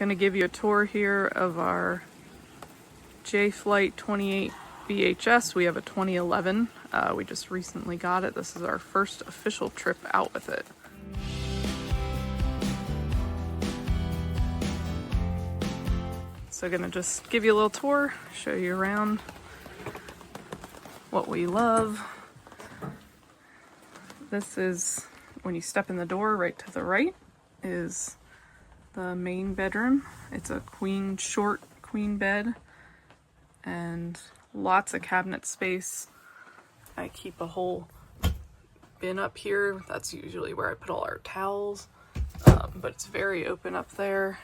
Gonna give you a tour here of our Jay Flight 28 VHS. We have a 2011. We just recently got it. This is our first official trip out with it. So gonna just give you a little tour, show you around what we love. This is, when you step in the door, right to the right is the main bedroom. It's a short queen bed and lots of cabinet space. I keep a whole bin up here. That's usually where I put all our towels, but it's very open up there.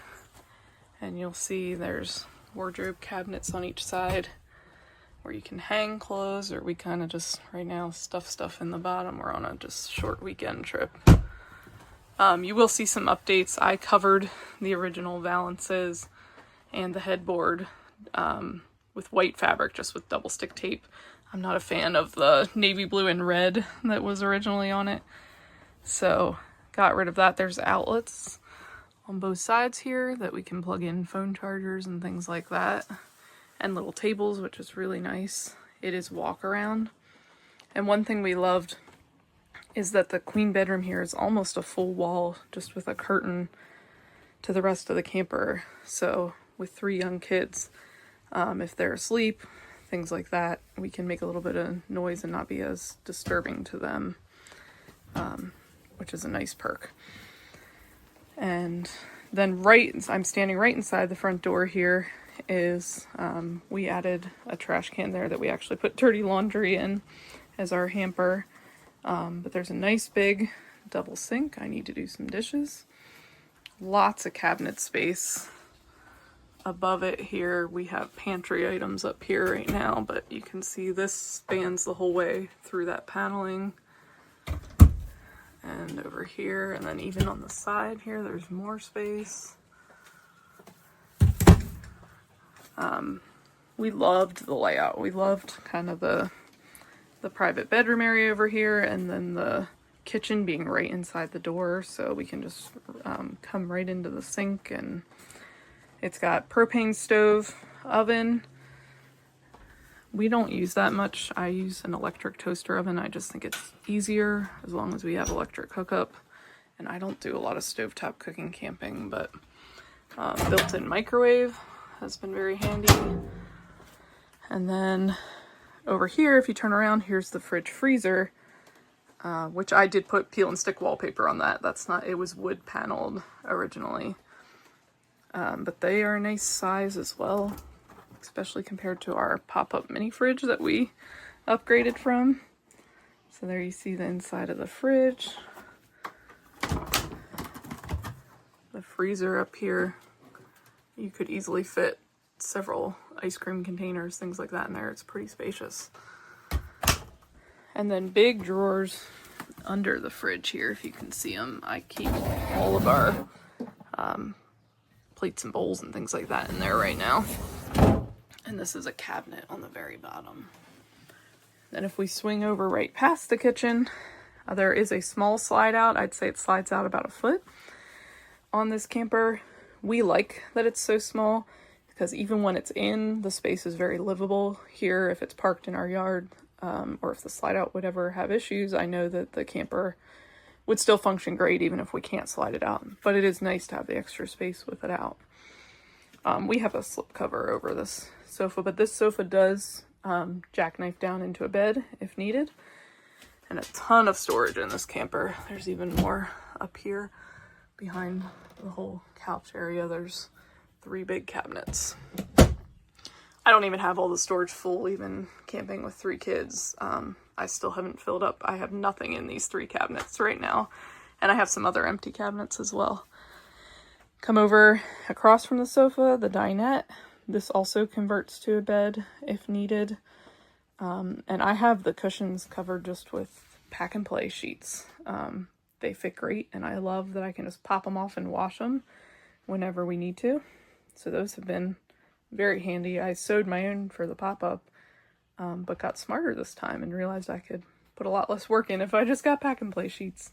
And you'll see there's wardrobe cabinets on each side where you can hang clothes, or we kind of just right now stuff in the bottom. We're on a just short weekend trip. You will see some updates. I covered the original valances and the headboard with white fabric, just with double stick tape. I'm not a fan of the navy blue and red that was originally on it, so got rid of that. There's outlets on both sides here that we can plug in phone chargers and things like that, and little tables, which is really nice. It is walk around, and one thing we loved is that the queen bedroom here is almost a full wall, just with a curtain to the rest of the camper. So with 3 young kids, if they're asleep, things like that, we can make a little bit of noise and not be as disturbing to them, which is a nice perk. And then I'm standing right inside the front door here is, we added a trash can there that we actually put dirty laundry in as our hamper. But there's a nice big double sink. I need to do some dishes. Lots of cabinet space. Above it here, we have pantry items up here right now, but you can see this spans the whole way through that paneling. And over here, and then even on the side here, there's more space. We loved the layout. We loved kind of the private bedroom area over here, and then the kitchen being right inside the door, so we can just come right into the sink. And it's got propane stove, oven. We don't use that much. I use an electric toaster oven. I just think it's easier as long as we have electric hookup, and I don't do a lot of stovetop cooking camping, but built-in microwave has been very handy. And then over here, if you turn around, here's the fridge freezer, which I did put peel and stick wallpaper on that. It was wood paneled originally. But they are a nice size as well, especially compared to our pop-up mini fridge that we upgraded from. So there you see the inside of the fridge. The freezer up here, you could easily fit several ice cream containers, things like that in there. It's pretty spacious. And then big drawers under the fridge here, if you can see them. I keep all of our plates and bowls and things like that in there right now. And this is a cabinet on the very bottom. Then if we swing over right past the kitchen, there is a small slide out. I'd say it slides out about a foot on this camper. We like that it's so small, because even when it's in, the space is very livable. Here, if it's parked in our yard, or if the slide out would ever have issues, I know that the camper would still function great even if we can't slide it out. But it is nice to have the extra space with it out. We have a slip cover over this sofa, but this sofa does jackknife down into a bed if needed. And a ton of storage in this camper. There's even more up here behind the whole couch area. There's 3 big cabinets. I don't even have all the storage full, even camping with 3 kids. I still haven't filled up. I have nothing in these 3 cabinets right now. And I have some other empty cabinets as well. Come over across from the sofa, the dinette. This also converts to a bed if needed. And I have the cushions covered just with pack and play sheets. They fit great, and I love that I can just pop them off and wash them whenever we need to. So those have been very handy. I sewed my own for the pop-up, but got smarter this time and realized I could put a lot less work in if I just got pack and play sheets.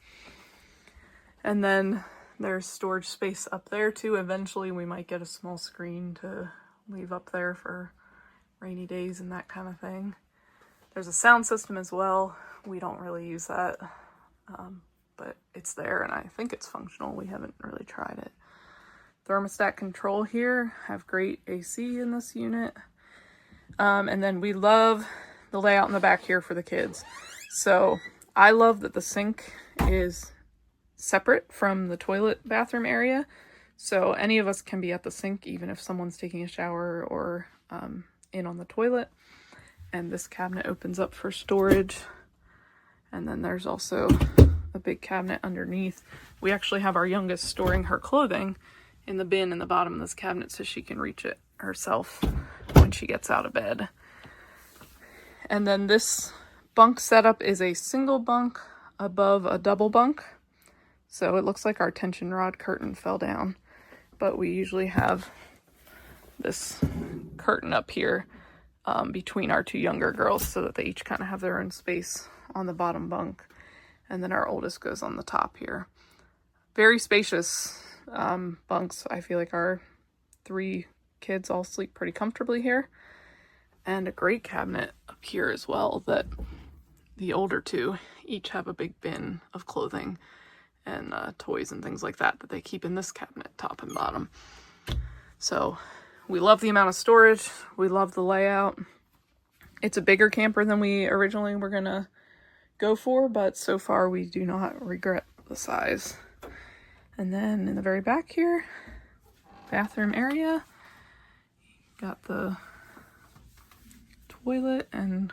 And then There's storage space up there too. Eventually we might get a small screen to leave up there for rainy days and that kind of thing. There's a sound system as well. We don't really use that, but it's there and I think it's functional. We haven't really tried it. Thermostat control here. Have great AC in this unit. And then we love the layout in the back here for the kids. So I love that the sink is separate from the toilet bathroom area. So any of us can be at the sink, even if someone's taking a shower or in on the toilet. And this cabinet opens up for storage. And then there's also a big cabinet underneath. We actually have our youngest storing her clothing in the bin in the bottom of this cabinet so she can reach it herself when she gets out of bed. And then this bunk setup is a single bunk above a double bunk. So it looks like our tension rod curtain fell down, but we usually have this curtain up here between our two younger girls so that they each kind of have their own space on the bottom bunk. And then our oldest goes on the top here. Very spacious bunks. I feel like our 3 kids all sleep pretty comfortably here. And a great cabinet up here as well that the older 2 each have a big bin of clothing and toys and things like that they keep in this cabinet, top and bottom. So we love the amount of storage. We love the layout. It's a bigger camper than we originally were gonna go for, but so far we do not regret the size. And then in the very back here, bathroom area, got the toilet, and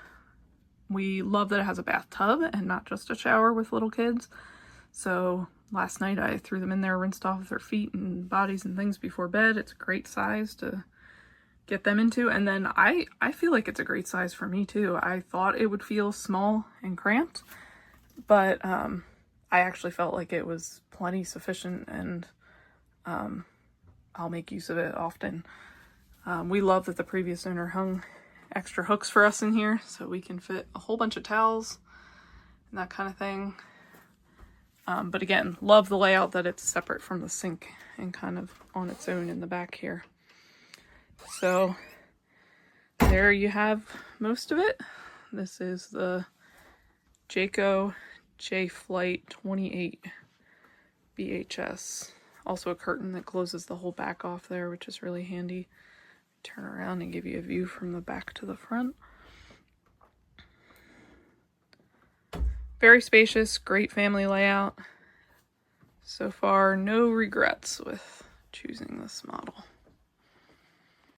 we love that it has a bathtub and not just a shower with little kids. So last night I threw them in there, rinsed off their feet and bodies and things before bed. It's a great size to get them into. And then I feel like it's a great size for me too. I thought it would feel small and cramped, but I actually felt like it was plenty sufficient, and I'll make use of it often. We love that the previous owner hung extra hooks for us in here so we can fit a whole bunch of towels and that kind of thing. But again, love the layout that it's separate from the sink and kind of on its own in the back here. So there you have most of it. This is the Jayco Jay Flight 28 BHS. Also a curtain that closes the whole back off there, which is really handy. Turn around and give you a view from the back to the front. Very spacious, great family layout. So far, no regrets with choosing this model.